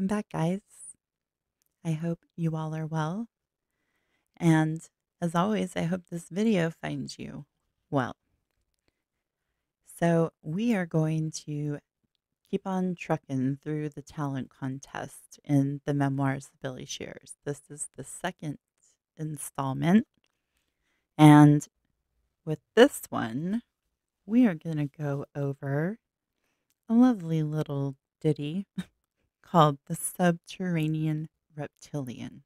Welcome back, guys. I hope you all are well. And as always, I hope this video finds you well. So, we are going to keep on trucking through the talent contest in the memoirs of Billy Shears. This is the second installment. And with this one, we are going to go over a lovely little ditty called the Subterranean Reptilian.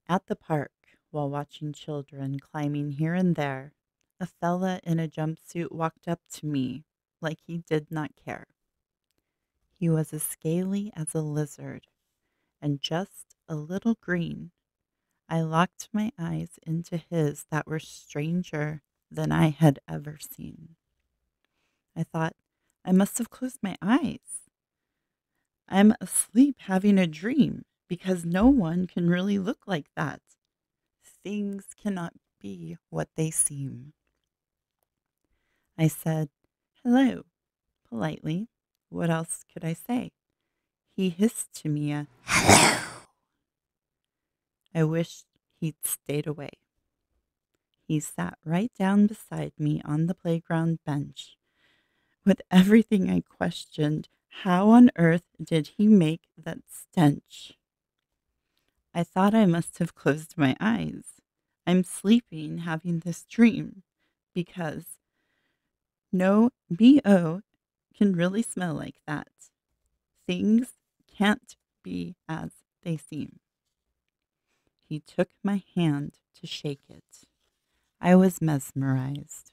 At the park, while watching children climbing here and there, a fella in a jumpsuit walked up to me like he did not care. He was as scaly as a lizard and just a little green. I locked my eyes into his that were stranger than I had ever seen. I thought, I must have closed my eyes. I'm asleep having a dream because no one can really look like that. Things cannot be what they seem. I said, hello, politely. What else could I say? He hissed to me a hello. I wished he'd stayed away. He sat right down beside me on the playground bench. With everything I questioned, how on earth did he make that stench? I thought I must have closed my eyes. I'm sleeping having this dream because no BO can really smell like that. Things can't be as they seem. He took my hand to shake it. I was mesmerized,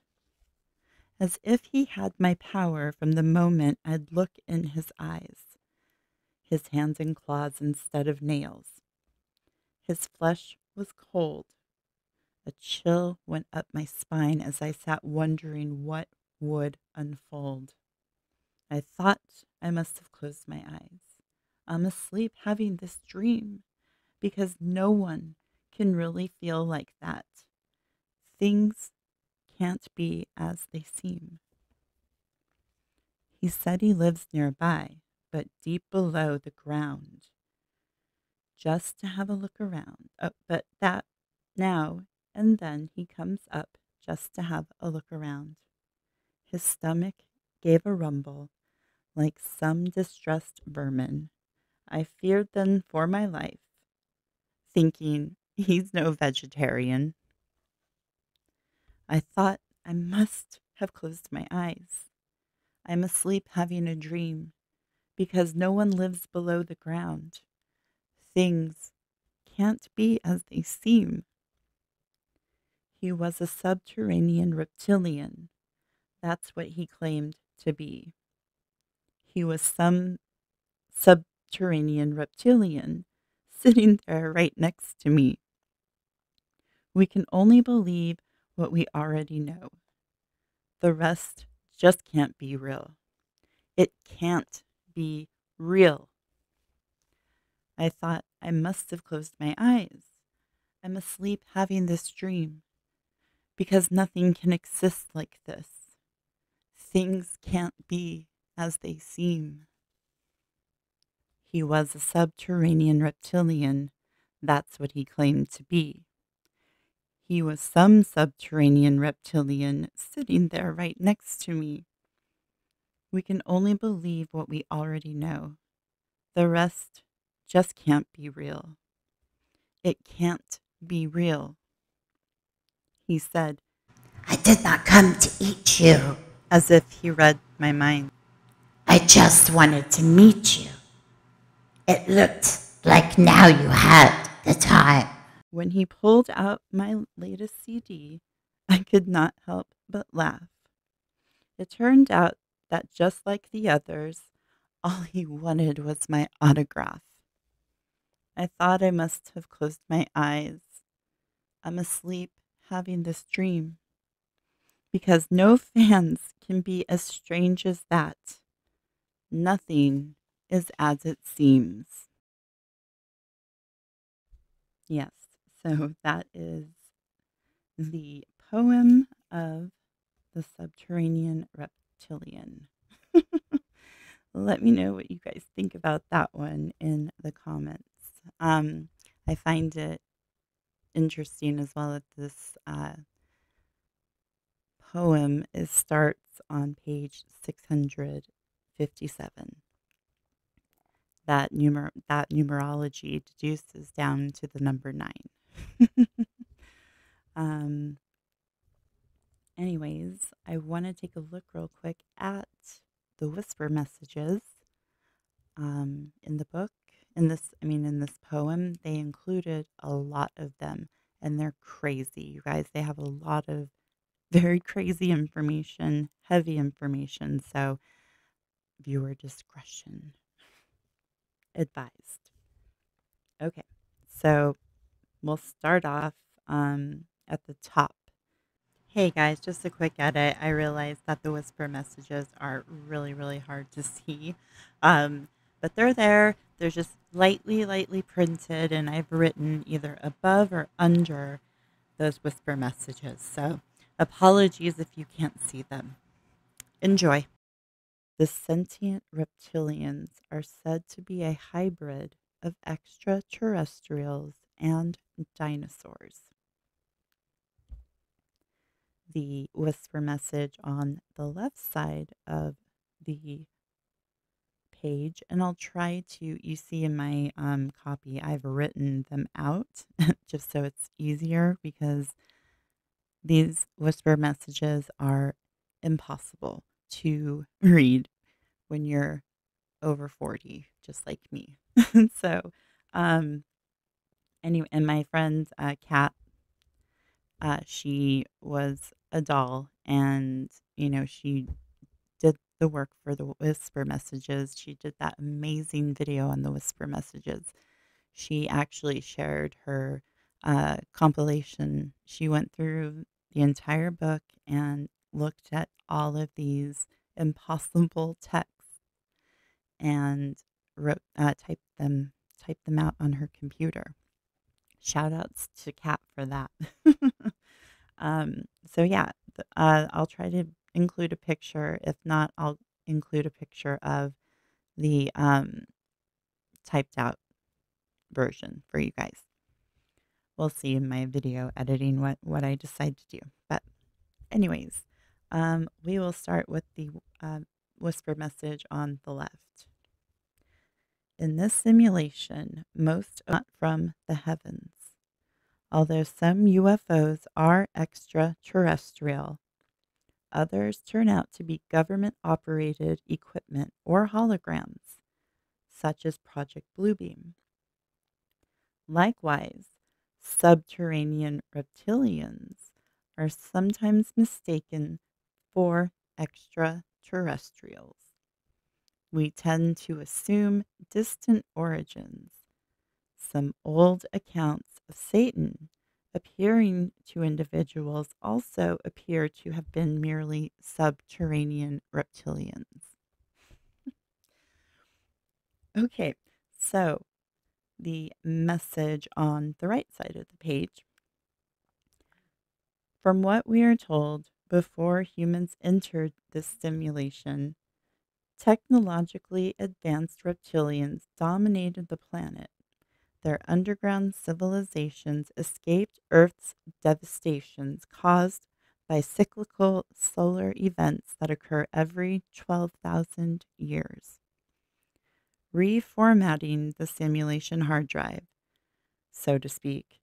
as if he had my power from the moment I'd look in his eyes, his hands and claws instead of nails. His flesh was cold. A chill went up my spine as I sat wondering what would unfold. I thought I must have closed my eyes. I'm asleep having this dream because no one can really feel like that. Things can't be as they seem. He said he lives nearby, but deep below the ground, just to have a look around. But that now and then he comes up just to have a look around. His stomach gave a rumble like some distressed vermin. I feared then for my life, thinking he's no vegetarian. I thought I must have closed my eyes. I'm asleep having a dream because no one lives below the ground. Things can't be as they seem. He was a subterranean reptilian. That's what he claimed to be. He was some subterranean reptilian sitting there right next to me. We can only believe what we already know. The rest just can't be real. It can't be real. I thought I must have closed my eyes. I'm asleep having this dream because nothing can exist like this. Things can't be as they seem. He was a subterranean reptilian. That's what he claimed to be. He was some subterranean reptilian sitting there right next to me. We can only believe what we already know. The rest just can't be real. It can't be real. He said, I did not come to eat you. as if he read my mind. I just wanted to meet you. It looked like now you had the time. When he pulled out my latest CD, I could not help but laugh. It turned out that just like the others, all he wanted was my autograph. I thought I must have closed my eyes. I'm asleep having this dream. Because no fans can be as strange as that. Nothing is as it seems. Yes, so that is the poem of the subterranean reptilian. Let me know what you guys think about that one in the comments. I find it interesting as well that this poem starts on page 657. That numerology deduces down to the number 9. um, Anyways, I want to take a look real quick at the whisper messages in the book. In this poem, they included a lot of them, and they're crazy. You guys, they have a lot of very crazy information, heavy information. So, viewer discretion advised. Okay, so we'll start off at the top. Hey guys, just a quick edit. I realized that the whisper messages are really, really hard to see. Um, but they're there. They're just lightly printed, and I've written either above or under those whisper messages. So apologies if you can't see them. Enjoy. The sentient reptilians are said to be a hybrid of extraterrestrials and dinosaurs. The whisper message on the left side of the page, and I'll try to, you see in my copy, I've written them out just so it's easier because these whisper messages are impossible to read when you're over 40, just like me. So, um, anyway, and my friend Kat, she was a doll, and she did the work for the whisper messages. She did that amazing video on the whisper messages. She actually shared her compilation. She went through the entire book and looked at all of these impossible texts and wrote typed them out on her computer. Shout outs to Kat for that. So yeah, I'll try to include a picture. If not, I'll include a picture of the typed out version for you guys. We'll see in my video editing what I decide to do. But anyways, we will start with the whisper message on the left. In this simulation, most are not from the heavens. Although some UFOs are extraterrestrial, others turn out to be government operated equipment or holograms, such as Project Bluebeam. Likewise, subterranean reptilians are sometimes mistaken for extraterrestrials. We tend to assume distant origins. Some old accounts of Satan appearing to individuals also appear to have been merely subterranean reptilians. Okay, so the message on the right side of the page. From what we are told, before humans entered this simulation, technologically advanced reptilians dominated the planet. Their underground civilizations escaped Earth's devastations caused by cyclical solar events that occur every 12,000 years, reformatting the simulation hard drive, so to speak.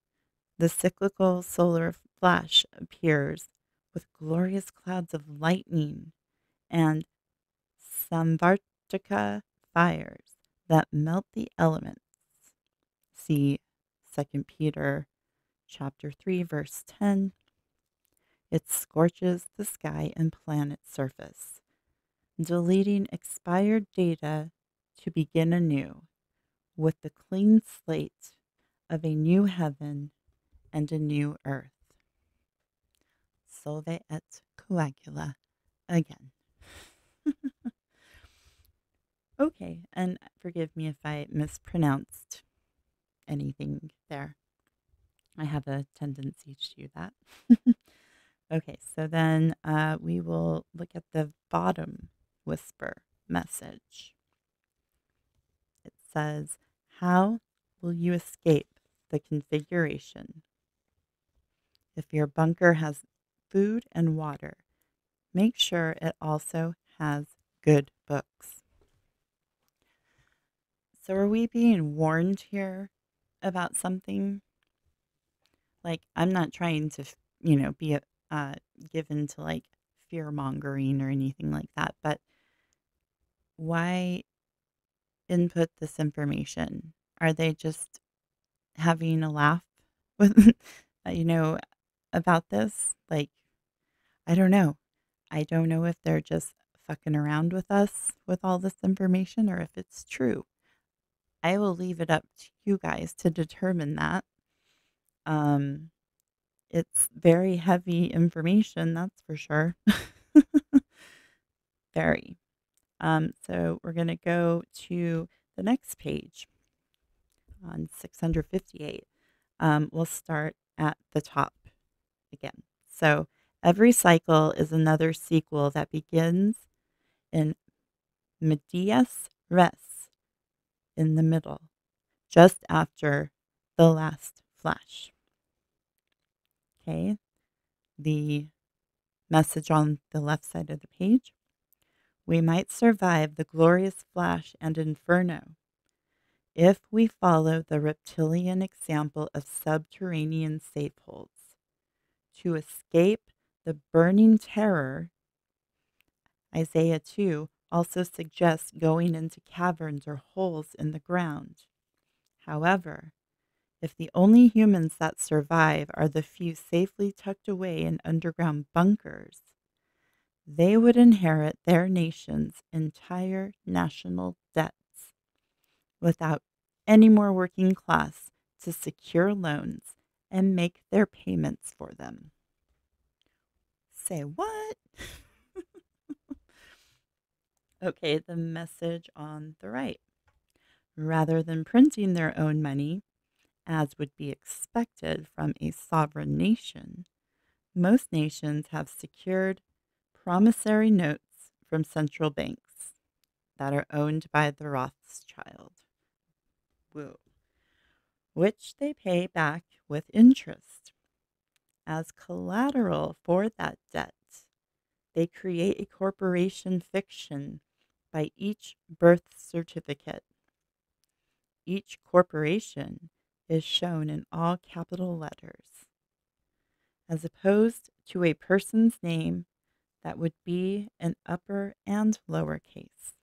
The cyclical solar flash appears with glorious clouds of lightning and Samvartika fires that melt the elements. See 2 Peter chapter 3 verse 10. It scorches the sky and planet surface, deleting expired data to begin anew with the clean slate of a new heaven and a new earth. Solve et coagula again. Okay, and forgive me if I mispronounced anything there. I have a tendency to do that. Okay, so then we will look at the bottom whisper message. says, how will you escape the configuration? If your bunker has food and water, make sure it also has good books. So, are we being warned here about something? Like, I'm not trying to, be uh, given to like fear mongering or anything like that, but why input this information? Are they just having a laugh with, you know, about this? Like, I don't know. I don't know if they're just fucking around with us with all this information or if it's true. I will leave it up to you guys to determine that. Um, it's very heavy information, that's for sure. Very. So we're going to go to the next page on 658. We'll start at the top again. So every cycle is another sequel that begins in medias res, in the middle, just after the last flash. Okay, the message on the left side of the page. We might survive the glorious flash and inferno if we follow the reptilian example of subterranean safeholds. To escape the burning terror, Isaiah 2 also suggests going into caverns or holes in the ground. However, if the only humans that survive are the few safely tucked away in underground bunkers, they would inherit their nation's entire national debts without any more working class to secure loans and make their payments for them. Say what? Okay, the message on the right. Rather than printing their own money, as would be expected from a sovereign nation, most nations have secured promissory notes from central banks that are owned by the Rothschild, woo, which they pay back with interest. As collateral for that debt, they create a corporation fiction by each birth certificate. Each corporation is shown in all capital letters, as opposed to a person's name that would be in upper and lower case.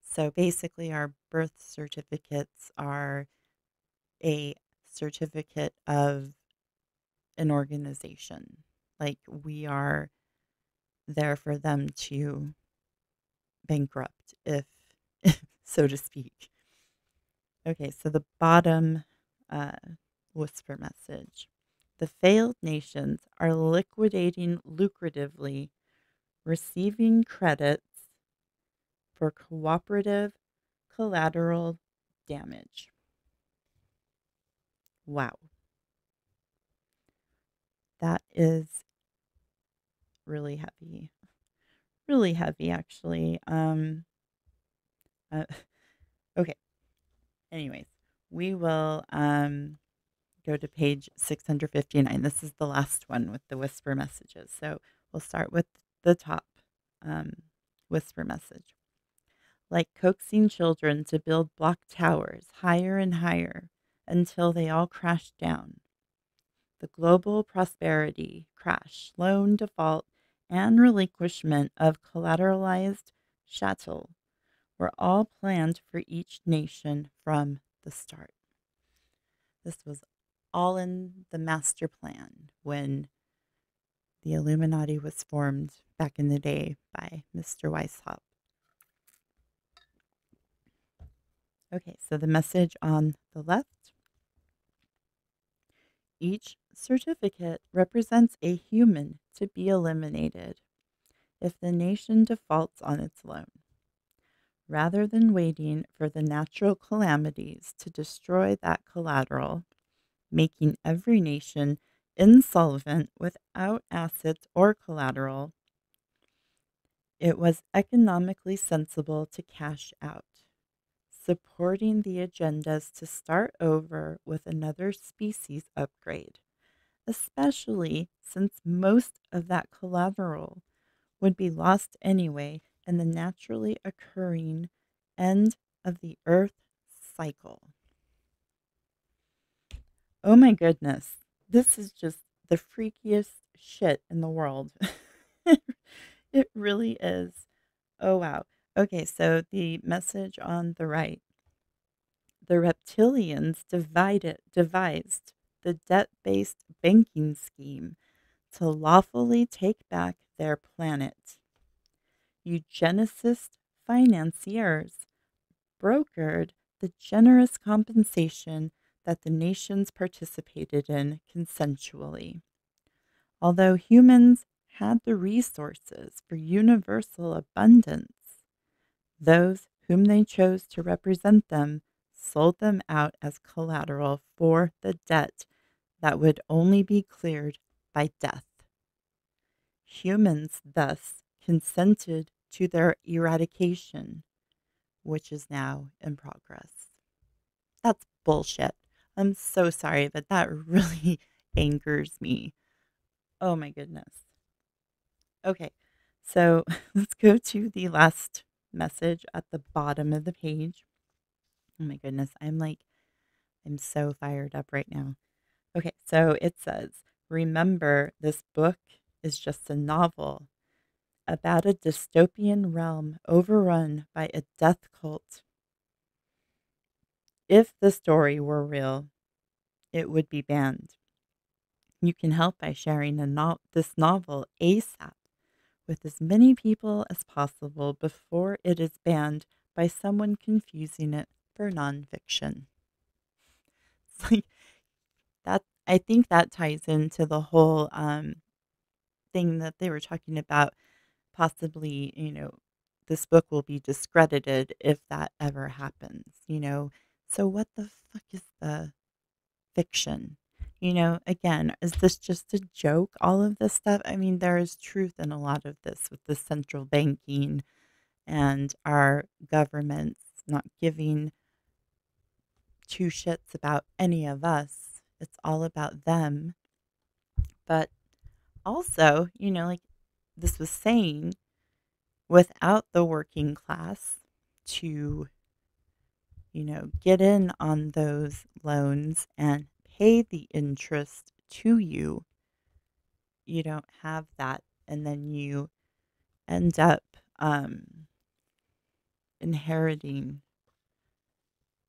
So basically, our birth certificates are a certificate of an organization. Like we are there for them to bankrupt, if so to speak. Okay, so the bottom uh, whisper message. The failed nations are liquidating lucratively, receiving credits for cooperative collateral damage. Wow. That is really heavy. Really heavy, actually. Uh, okay. Anyways, we will go to page 659. This is the last one with the whisper messages. So we'll start with the top um, whisper message. Like coaxing children to build block towers higher and higher until they all crash down. The global prosperity crash, loan default, and relinquishment of collateralized chattel were all planned for each nation from the start. This was all in the master plan when the Illuminati was formed back in the day by Mr. Weishaupt. Okay, so the message on the left. Each certificate represents a human to be eliminated if the nation defaults on its loan. Rather than waiting for the natural calamities to destroy that collateral, making every nation insolvent without assets or collateral, it was economically sensible to cash out. supporting the agendas to start over with another species upgrade, especially since most of that collateral would be lost anyway in the naturally occurring end of the Earth cycle. Oh my goodness. This is just the freakiest shit in the world. It really is. Oh, wow. Okay, so the message on the right, the reptilians devised the debt based banking scheme to lawfully take back their planet. Eugenicist financiers brokered the generous compensation that the nations participated in consensually. Although humans had the resources for universal abundance, those whom they chose to represent them sold them out as collateral for the debt that would only be cleared by death. Humans thus consented to their eradication, which is now in progress. That's bullshit. I'm so sorry, but that really angers me. Oh my goodness. Okay, so let's go to the last message at the bottom of the page. Oh my goodness, I'm so fired up right now. Okay, so it says, remember, this book is just a novel about a dystopian realm overrun by a death cult. If the story were real, it would be banned. You can help by sharing this novel ASAP with as many people as possible before it is banned by someone confusing it for nonfiction. It's like that. I think that ties into the whole thing that they were talking about. Possibly, this book will be discredited if that ever happens. So what the fuck is the fiction? Again, is this just a joke? All of this stuff? I mean, there is truth in a lot of this with the central banking and our governments not giving two shits about any of us. It's all about them. But also, like this was saying, without the working class to, get in on those loans and pay the interest to you, you don't have that. And then you end up inheriting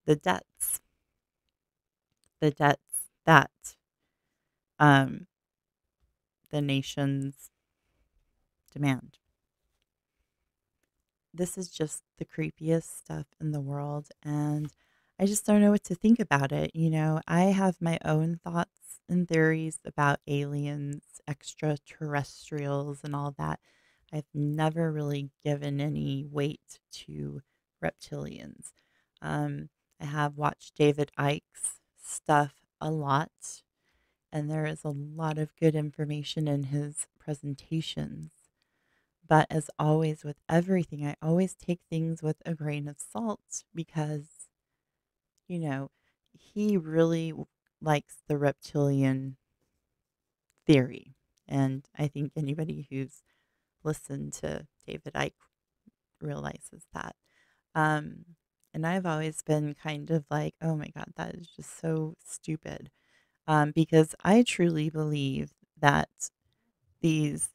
the debts that um, the nations demand. This is just the creepiest stuff in the world, and I just don't know what to think about it. I have my own thoughts and theories about aliens, extraterrestrials, and all that. I've never really given any weight to reptilians. Um, I have watched David Icke's stuff a lot, and there is a lot of good information in his presentations. But as always with everything, I always take things with a grain of salt because, you know, he really likes the reptilian theory. And I think anybody who's listened to David Icke realizes that. Um, and I've always been kind of like, oh my God, that is just so stupid. Because I truly believe that these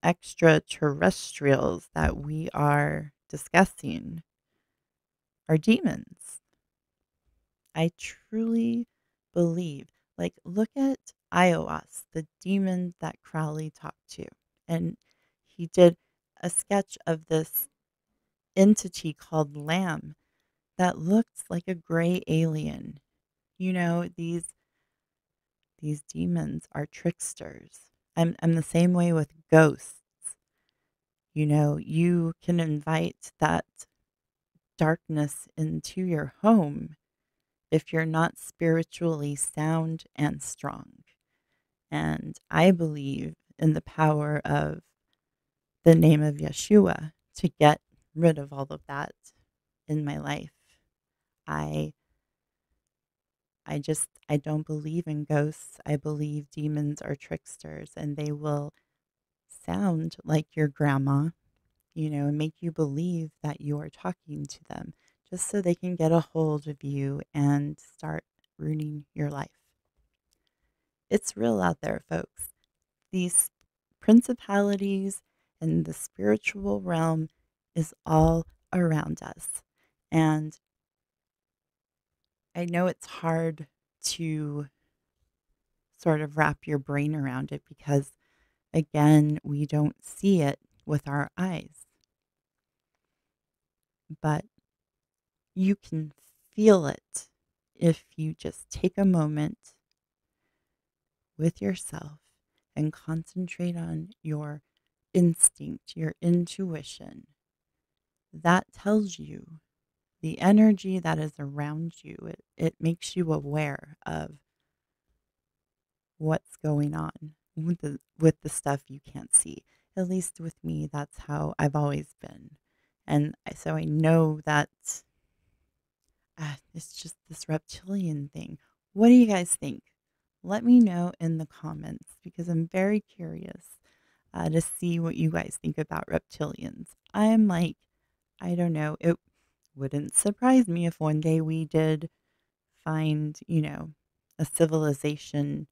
extraterrestrials that we are discussing are demons. I truly believe. Like, look at Iowas, the demon that Crowley talked to. And he did a sketch of this entity called Lamb that looks like a gray alien. These demons are tricksters. I'm the same way with ghosts. You can invite that darkness into your home if you're not spiritually sound and strong. And I believe in the power of the name of Yeshua to get rid of all of that in my life. I I don't believe in ghosts. I believe demons are tricksters and they will sound like your grandma, and make you believe that you are talking to them just so they can get a hold of you and start ruining your life. It's real out there, folks. These principalities and the spiritual realm is all around us. And I know it's hard to sort of wrap your brain around it because, again, we don't see it with our eyes, but you can feel it if you just take a moment with yourself and concentrate on your instinct, your intuition. That tells you the energy that is around you. It makes you aware of what's going on with the stuff you can't see. At least with me, that's how I've always been. And so I know that it's just this reptilian thing. What do you guys think? Let me know in the comments because I'm very curious to see what you guys think about reptilians. I'm like, I don't know. It wouldn't surprise me if one day we did find, a civilization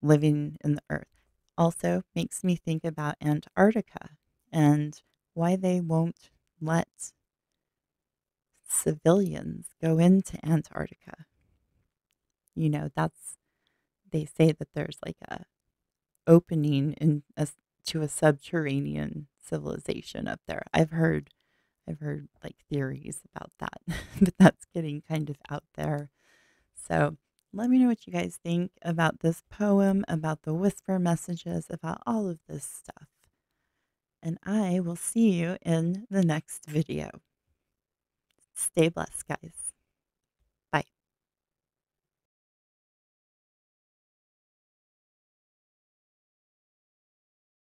living in the earth. Also makes me think about Antarctica and why they won't let civilians go into Antarctica. That's they say that there's like a opening to a subterranean civilization up there. I've heard like theories about that, but that's getting kind of out there. So let me know what you guys think about this poem, about the whisper messages, about all of this stuff. And I will see you in the next video. Stay blessed, guys.